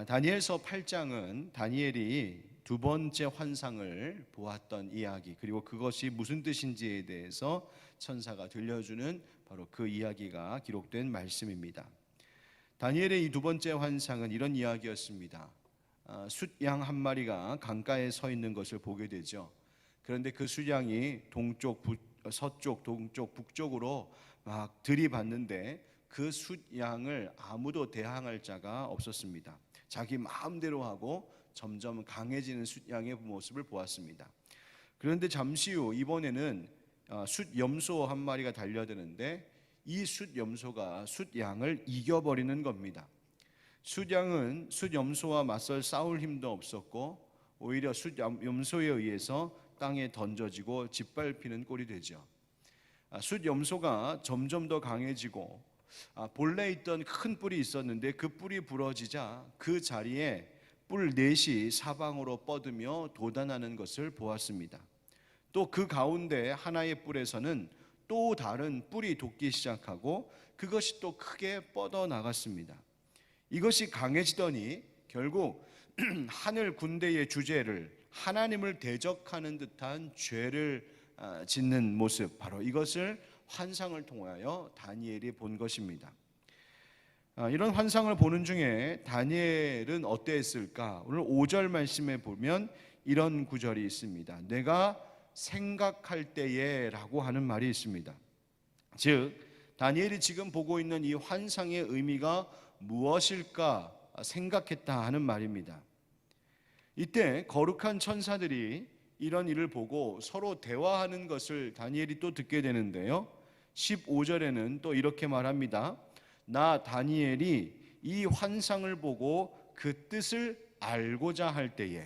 다니엘서 8장은 다니엘이 두 번째 환상을 보았던 이야기, 그리고 그것이 무슨 뜻인지에 대해서 천사가 들려주는 바로 그 이야기가 기록된 말씀입니다. 다니엘의 이 두 번째 환상은 이런 이야기였습니다. 숫양 한 마리가 강가에 서 있는 것을 보게 되죠. 그런데 그 숫양이 동쪽, 서쪽, 동쪽, 북쪽으로 막 들이받는데 그 숫양을 아무도 대항할 자가 없었습니다. 자기 마음대로 하고 점점 강해지는 숫양의 모습을 보았습니다. 그런데 잠시 후 이번에는 숫염소 한 마리가 달려드는데 이 숫염소가 숫양을 이겨버리는 겁니다. 숫양은 숫염소와 맞설 싸울 힘도 없었고 오히려 숫염소에 의해서 땅에 던져지고 짓밟히는 꼴이 되죠. 숫염소가 점점 더 강해지고 본래 있던 큰 뿔이 있었는데 그 뿔이 부러지자 그 자리에 뿔 넷이 사방으로 뻗으며 돋아나는 것을 보았습니다. 또 그 가운데 하나의 뿔에서는 또 다른 뿔이 돋기 시작하고 그것이 또 크게 뻗어 나갔습니다. 이것이 강해지더니 결국 하늘 군대의 주제를 하나님을 대적하는 듯한 죄를 짓는 모습, 바로 이것을 환상을 통하여 다니엘이 본 것입니다. 이런 환상을 보는 중에 다니엘은 어땠을까? 오늘 5절 말씀에 보면 이런 구절이 있습니다. 내가 생각할 때에 라고 하는 말이 있습니다. 즉 다니엘이 지금 보고 있는 이 환상의 의미가 무엇일까 생각했다 하는 말입니다. 이때 거룩한 천사들이 이런 일을 보고 서로 대화하는 것을 다니엘이 또 듣게 되는데요, 15절에는 또 이렇게 말합니다. 나 다니엘이 이 환상을 보고 그 뜻을 알고자 할 때에.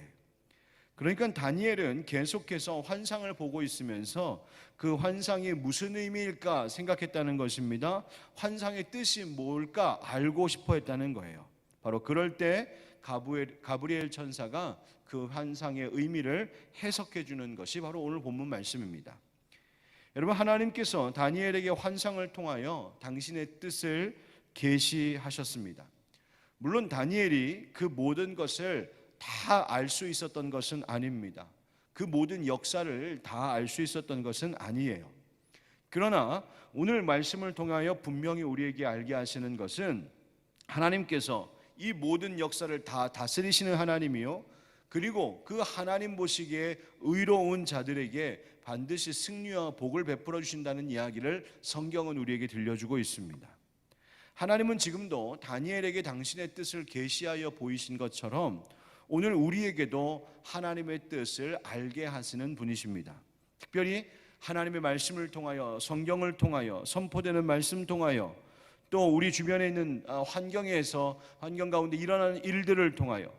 그러니까 다니엘은 계속해서 환상을 보고 있으면서 그 환상이 무슨 의미일까 생각했다는 것입니다. 환상의 뜻이 뭘까 알고 싶어 했다는 거예요. 바로 그럴 때 가브리엘 천사가 그 환상의 의미를 해석해 주는 것이 바로 오늘 본문 말씀입니다. 여러분, 하나님께서 다니엘에게 환상을 통하여 당신의 뜻을 계시하셨습니다. 물론 다니엘이 그 모든 것을 다 알 수 있었던 것은 아닙니다. 그 모든 역사를 다 알 수 있었던 것은 아니에요. 그러나 오늘 말씀을 통하여 분명히 우리에게 알게 하시는 것은 하나님께서 이 모든 역사를 다 다스리시는 하나님이요, 그리고 그 하나님 보시기에 의로운 자들에게 반드시 승리와 복을 베풀어 주신다는 이야기를 성경은 우리에게 들려주고 있습니다. 하나님은 지금도 다니엘에게 당신의 뜻을 계시하여 보이신 것처럼 오늘 우리에게도 하나님의 뜻을 알게 하시는 분이십니다. 특별히 하나님의 말씀을 통하여, 성경을 통하여, 선포되는 말씀 통하여, 또 우리 주변에 있는 환경 가운데 일어나는 일들을 통하여,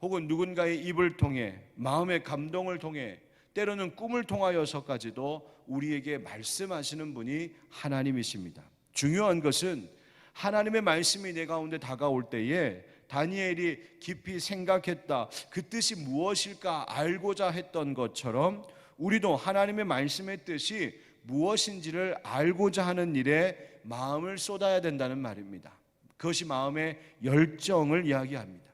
혹은 누군가의 입을 통해, 마음의 감동을 통해, 때로는 꿈을 통하여서까지도 우리에게 말씀하시는 분이 하나님이십니다. 중요한 것은 하나님의 말씀이 내 가운데 다가올 때에 다니엘이 깊이 생각했다, 그 뜻이 무엇일까 알고자 했던 것처럼 우리도 하나님의 말씀의 뜻이 무엇인지를 알고자 하는 일에 마음을 쏟아야 된다는 말입니다. 그것이 마음의 열정을 이야기합니다.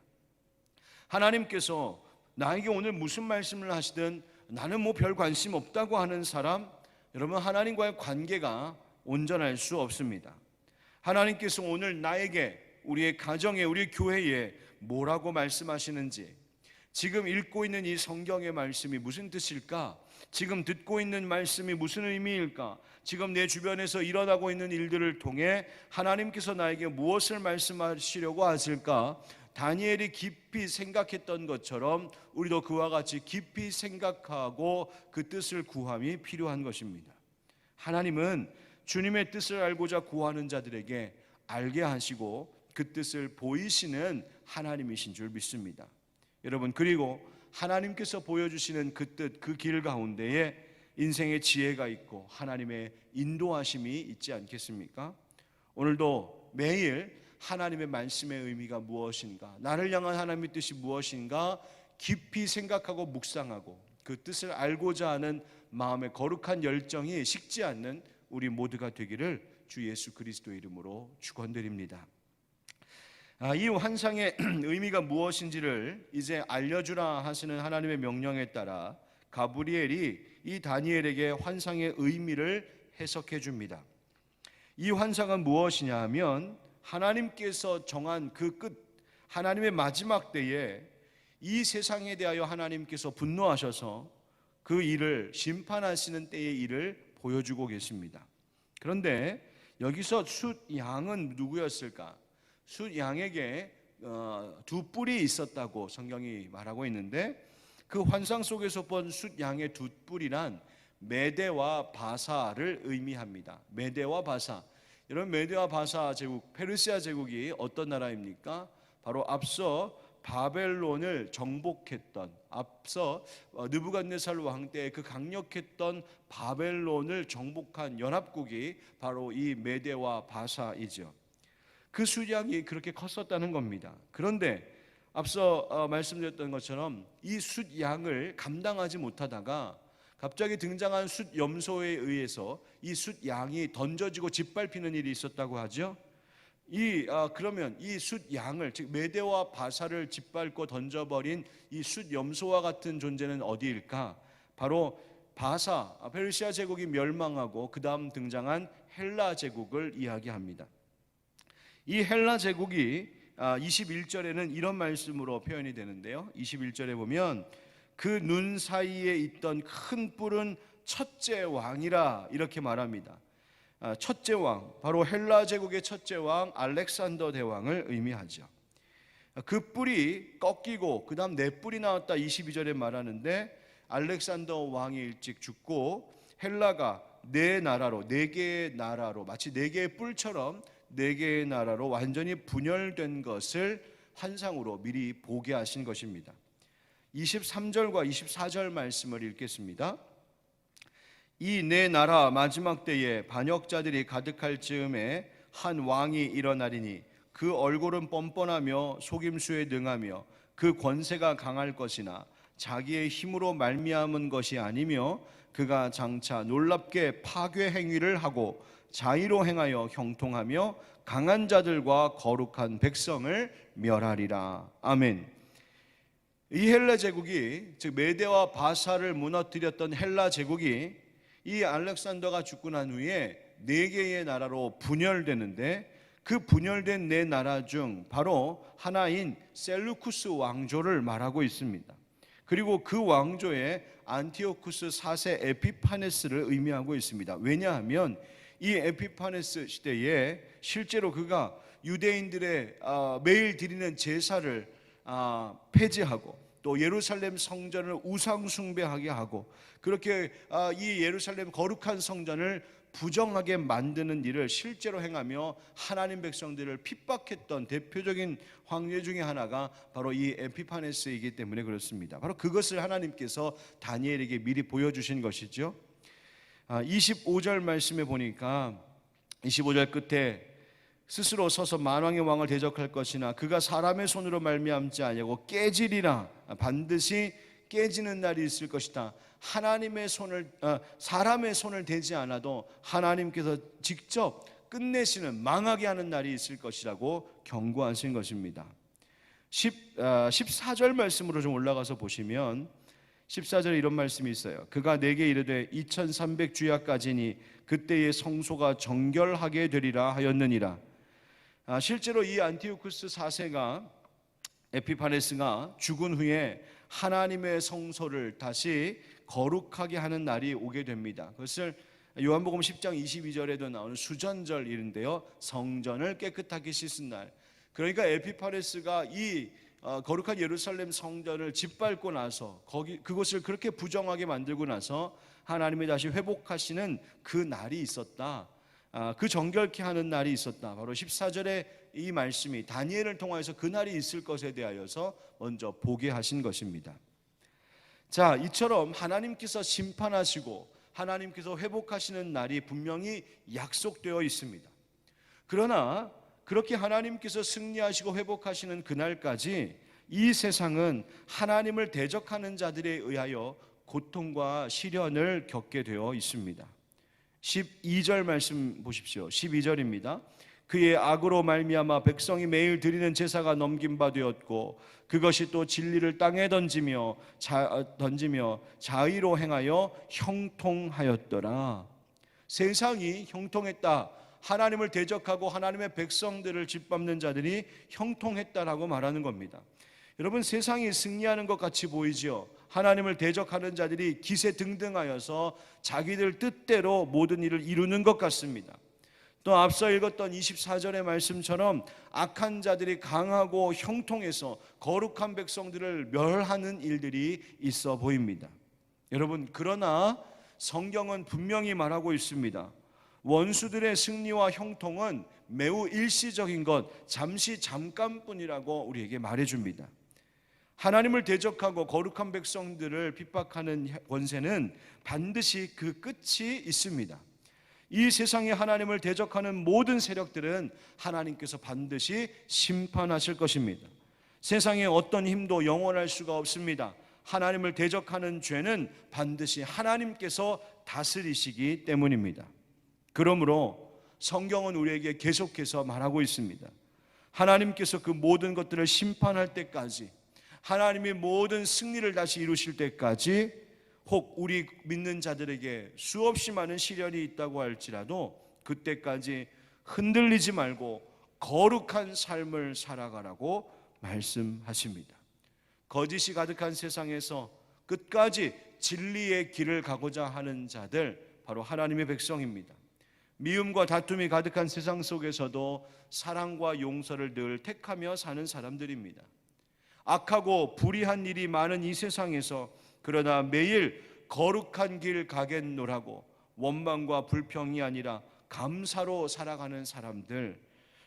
하나님께서 나에게 오늘 무슨 말씀을 하시든 나는 뭐 별 관심 없다고 하는 사람, 여러분, 하나님과의 관계가 온전할 수 없습니다. 하나님께서 오늘 나에게, 우리의 가정에, 우리 교회에 뭐라고 말씀하시는지, 지금 읽고 있는 이 성경의 말씀이 무슨 뜻일까? 지금 듣고 있는 말씀이 무슨 의미일까? 지금 내 주변에서 일어나고 있는 일들을 통해 하나님께서 나에게 무엇을 말씀하시려고 하실까? 다니엘이 깊이 생각했던 것처럼 우리도 그와 같이 깊이 생각하고 그 뜻을 구함이 필요한 것입니다. 하나님은 주님의 뜻을 알고자 구하는 자들에게 알게 하시고 그 뜻을 보이시는 하나님이신 줄 믿습니다. 여러분, 그리고 하나님께서 보여주시는 그 뜻, 그 길 가운데에 인생의 지혜가 있고 하나님의 인도하심이 있지 않겠습니까? 오늘도 매일 하나님의 말씀의 의미가 무엇인가, 나를 향한 하나님의 뜻이 무엇인가 깊이 생각하고 묵상하고 그 뜻을 알고자 하는 마음의 거룩한 열정이 식지 않는 우리 모두가 되기를 주 예수 그리스도의 이름으로 축원드립니다. 이 환상의 의미가 무엇인지를 이제 알려주라 하시는 하나님의 명령에 따라 가브리엘이 이 다니엘에게 환상의 의미를 해석해 줍니다. 이 환상은 무엇이냐 하면 하나님께서 정한 그 끝, 하나님의 마지막 때에 이 세상에 대하여 하나님께서 분노하셔서 그 일을 심판하시는 때의 일을 보여주고 계십니다. 그런데 여기서 숫양은 누구였을까? 숫양에게 두 뿔이 있었다고 성경이 말하고 있는데, 그 환상 속에서 본 숫양의 두 뿔이란 메대와 바사를 의미합니다. 메대와 바사. 여러분, 메대와 바사 제국, 페르시아 제국이 어떤 나라입니까? 바로 앞서 바벨론을 정복했던, 앞서 느부갓네살 왕 때 그 강력했던 바벨론을 정복한 연합국이 바로 이 메대와 바사이죠. 그 숫양이 그렇게 컸었다는 겁니다. 그런데 앞서 말씀드렸던 것처럼 이 숫양을 감당하지 못하다가 갑자기 등장한 숫염소에 의해서 이 숫양이 던져지고 짓밟히는 일이 있었다고 하죠. 그러면 이 숫양을, 즉 메대와 바사를 짓밟고 던져버린 이 숫염소와 같은 존재는 어디일까? 바로 바사, 페르시아 제국이 멸망하고 그 다음 등장한 헬라 제국을 이야기합니다. 이 헬라 제국이 21절에는 이런 말씀으로 표현이 되는데요, 21절에 보면 그 눈 사이에 있던 큰 뿔은 첫째 왕이라 이렇게 말합니다. 첫째 왕, 바로 헬라 제국의 첫째 왕 알렉산더 대왕을 의미하죠. 그 뿔이 꺾이고 그 다음 네 뿔이 나왔다 22절에 말하는데, 알렉산더 왕이 일찍 죽고 헬라가 네 나라로, 네 개의 나라로, 마치 네 개의 뿔처럼 네 개의 나라로 완전히 분열된 것을 환상으로 미리 보게 하신 것입니다. 23절과 24절 말씀을 읽겠습니다. 이 네 나라 마지막 때에 반역자들이 가득할 즈음에 한 왕이 일어나리니 그 얼굴은 뻔뻔하며 속임수에 능하며 그 권세가 강할 것이나 자기의 힘으로 말미암은 것이 아니며 그가 장차 놀랍게 파괴 행위를 하고 자의로 행하여 형통하며 강한 자들과 거룩한 백성을 멸하리라. 아멘. 이 헬라 제국이, 즉 메대와 바사를 무너뜨렸던 헬라 제국이 이 알렉산더가 죽고 난 후에 네 개의 나라로 분열되는데, 그 분열된 네 나라 중 바로 하나인 셀루쿠스 왕조를 말하고 있습니다. 그리고 그 왕조의 안티오쿠스 4세 에피파네스를 의미하고 있습니다. 왜냐하면 이 에피파네스 시대에 실제로 그가 유대인들의 매일 드리는 제사를 폐지하고 또 예루살렘 성전을 우상 숭배하게 하고, 그렇게 이 예루살렘 거룩한 성전을 부정하게 만드는 일을 실제로 행하며 하나님 백성들을 핍박했던 대표적인 황제 중에 하나가 바로 이 에피파네스이기 때문에 그렇습니다. 바로 그것을 하나님께서 다니엘에게 미리 보여주신 것이죠. 25절 말씀에 보니까 25절 끝에 스스로 서서 만왕의 왕을 대적할 것이나 그가 사람의 손으로 말미암지 아니하고 깨지리라. 반드시 깨지는 날이 있을 것이다. 하나님의 손을, 사람의 손을 대지 않아도 하나님께서 직접 끝내시는, 망하게 하는 날이 있을 것이라고 경고하신 것입니다. 14절 말씀으로 좀 올라가서 보시면 14절에 이런 말씀이 있어요. 그가 내게 이르되 2300주야까지니 그때의 성소가 정결하게 되리라 하였느니라. 실제로 이 안티오쿠스 4세가, 에피파네스가 죽은 후에 하나님의 성소를 다시 거룩하게 하는 날이 오게 됩니다. 그것을 요한복음 10장 22절에도 나오는 수전절인데요, 성전을 깨끗하게 씻은 날. 그러니까 에피파네스가 이 거룩한 예루살렘 성전을 짓밟고 나서 그곳을 그렇게 부정하게 만들고 나서 하나님이 다시 회복하시는 그 날이 있었다. 그 정결케 하는 날이 있었다. 바로 14절에 이 말씀이 다니엘을 통하여서 그 날이 있을 것에 대하여서 먼저 보게 하신 것입니다. 자, 이처럼 하나님께서 심판하시고 하나님께서 회복하시는 날이 분명히 약속되어 있습니다. 그러나 그렇게 하나님께서 승리하시고 회복하시는 그날까지 이 세상은 하나님을 대적하는 자들에 의하여 고통과 시련을 겪게 되어 있습니다. 12절 말씀 보십시오. 12절입니다. 그의 악으로 말미암아 백성이 매일 드리는 제사가 넘긴 바 되었고 그것이 또 진리를 땅에 던지며 자의로 행하여 형통하였더라. 세상이 형통했다. 하나님을 대적하고 하나님의 백성들을 짓밟는 자들이 형통했다라고 말하는 겁니다. 여러분, 세상이 승리하는 것 같이 보이지요. 하나님을 대적하는 자들이 기세등등하여서 자기들 뜻대로 모든 일을 이루는 것 같습니다. 또 앞서 읽었던 24절의 말씀처럼 악한 자들이 강하고 형통해서 거룩한 백성들을 멸하는 일들이 있어 보입니다. 여러분, 그러나 성경은 분명히 말하고 있습니다. 원수들의 승리와 형통은 매우 일시적인 것, 잠깐뿐이라고 우리에게 말해줍니다. 하나님을 대적하고 거룩한 백성들을 핍박하는 권세는 반드시 그 끝이 있습니다. 이 세상에 하나님을 대적하는 모든 세력들은 하나님께서 반드시 심판하실 것입니다. 세상의 어떤 힘도 영원할 수가 없습니다. 하나님을 대적하는 죄는 반드시 하나님께서 다스리시기 때문입니다. 그러므로 성경은 우리에게 계속해서 말하고 있습니다. 하나님께서 그 모든 것들을 심판할 때까지, 하나님이 모든 승리를 다시 이루실 때까지, 혹 우리 믿는 자들에게 수없이 많은 시련이 있다고 할지라도 그때까지 흔들리지 말고 거룩한 삶을 살아가라고 말씀하십니다. 거짓이 가득한 세상에서 끝까지 진리의 길을 가고자 하는 자들, 바로 하나님의 백성입니다. 미움과 다툼이 가득한 세상 속에서도 사랑과 용서를 늘 택하며 사는 사람들입니다. 악하고 불의한 일이 많은 이 세상에서 그러나 매일 거룩한 길 가겠노라고 원망과 불평이 아니라 감사로 살아가는 사람들,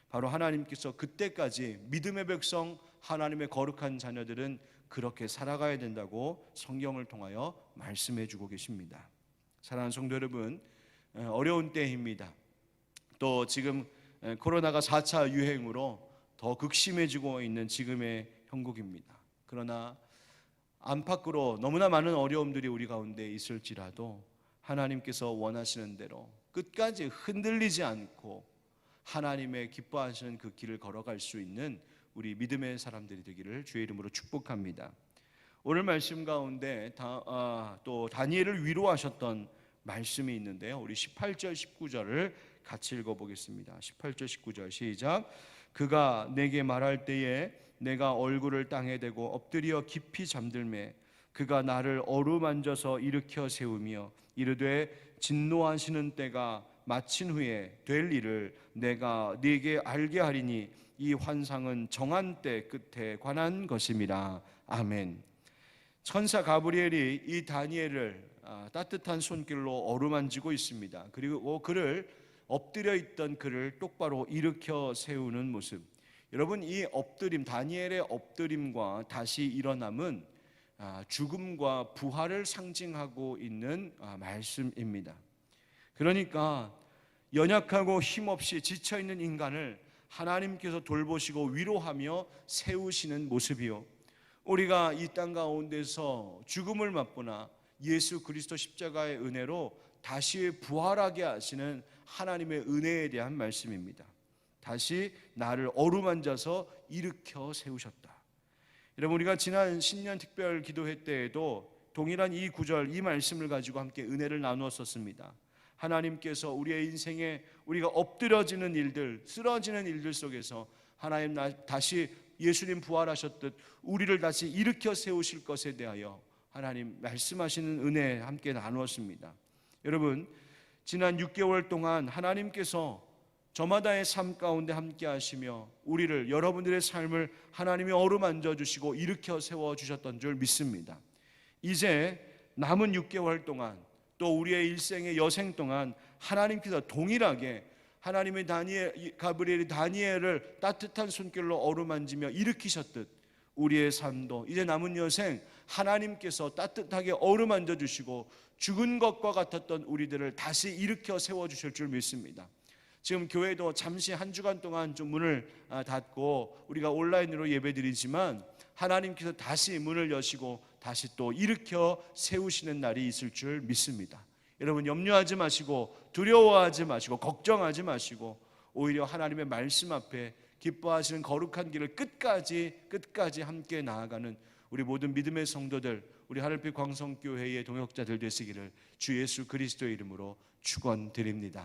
바로 하나님께서 그때까지 믿음의 백성, 하나님의 거룩한 자녀들은 그렇게 살아가야 된다고 성경을 통하여 말씀해 주고 계십니다. 사랑하는 성도 여러분, 어려운 때입니다. 또 지금 코로나가 4차 유행으로 더 극심해지고 있는 지금의 형국입니다. 그러나 안팎으로 너무나 많은 어려움들이 우리 가운데 있을지라도 하나님께서 원하시는 대로 끝까지 흔들리지 않고 하나님의 기뻐하시는 그 길을 걸어갈 수 있는 우리 믿음의 사람들이 되기를 주의 이름으로 축복합니다. 오늘 말씀 가운데 또 다니엘을 위로하셨던 말씀이 있는데요, 우리 18절 19절을 같이 읽어보겠습니다. 18절 19절 시작. 그가 내게 말할 때에 내가 얼굴을 땅에 대고 엎드려 깊이 잠들매 그가 나를 어루만져서 일으켜 세우며 이르되 진노하시는 때가 마친 후에 될 일을 내가 네게 알게 하리니 이 환상은 정한 때 끝에 관한 것임이라. 아멘. 천사 가브리엘이 이 다니엘을 따뜻한 손길로 어루만지고 있습니다. 그리고 그를 엎드려 있던 그를 똑바로 일으켜 세우는 모습. 여러분, 이 엎드림, 다니엘의 엎드림과 다시 일어남은 죽음과 부활을 상징하고 있는 말씀입니다. 그러니까 연약하고 힘없이 지쳐있는 인간을 하나님께서 돌보시고 위로하며 세우시는 모습이요, 우리가 이 땅 가운데서 죽음을 맛보나 예수 그리스도 십자가의 은혜로 다시 부활하게 하시는 하나님의 은혜에 대한 말씀입니다. 다시 나를 어루만져서 일으켜 세우셨다. 여러분, 우리가 지난 신년 특별 기도회 때에도 동일한 이 구절, 이 말씀을 가지고 함께 은혜를 나누었었습니다. 하나님께서 우리의 인생에 우리가 엎드려지는 일들, 쓰러지는 일들 속에서 하나님 다시 예수님 부활하셨듯 우리를 다시 일으켜 세우실 것에 대하여 하나님 말씀하시는 은혜 함께 나누었습니다. 여러분, 지난 6개월 동안 하나님께서 저마다의 삶 가운데 함께 하시며 우리를, 여러분들의 삶을 하나님이 어루만져 주시고 일으켜 세워 주셨던 줄 믿습니다. 이제 남은 6개월 동안 또 우리의 일생의 여생 동안 하나님께서 동일하게 하나님의 가브리엘이 다니엘을 따뜻한 손길로 어루만지며 일으키셨듯 우리의 삶도 이제 남은 여생 하나님께서 따뜻하게 어루만져 주시고 죽은 것과 같았던 우리들을 다시 일으켜 세워 주실 줄 믿습니다. 지금 교회도 잠시 한 주간 동안 좀 문을 닫고 우리가 온라인으로 예배드리지만 하나님께서 다시 문을 여시고 다시 또 일으켜 세우시는 날이 있을 줄 믿습니다. 여러분, 염려하지 마시고 두려워하지 마시고 걱정하지 마시고 오히려 하나님의 말씀 앞에 기뻐하시는 거룩한 길을 끝까지 함께 나아가는 우리 모든 믿음의 성도들, 우리 하늘빛 광성교회의 동역자들 되시기를 주 예수 그리스도의 이름으로 축원드립니다.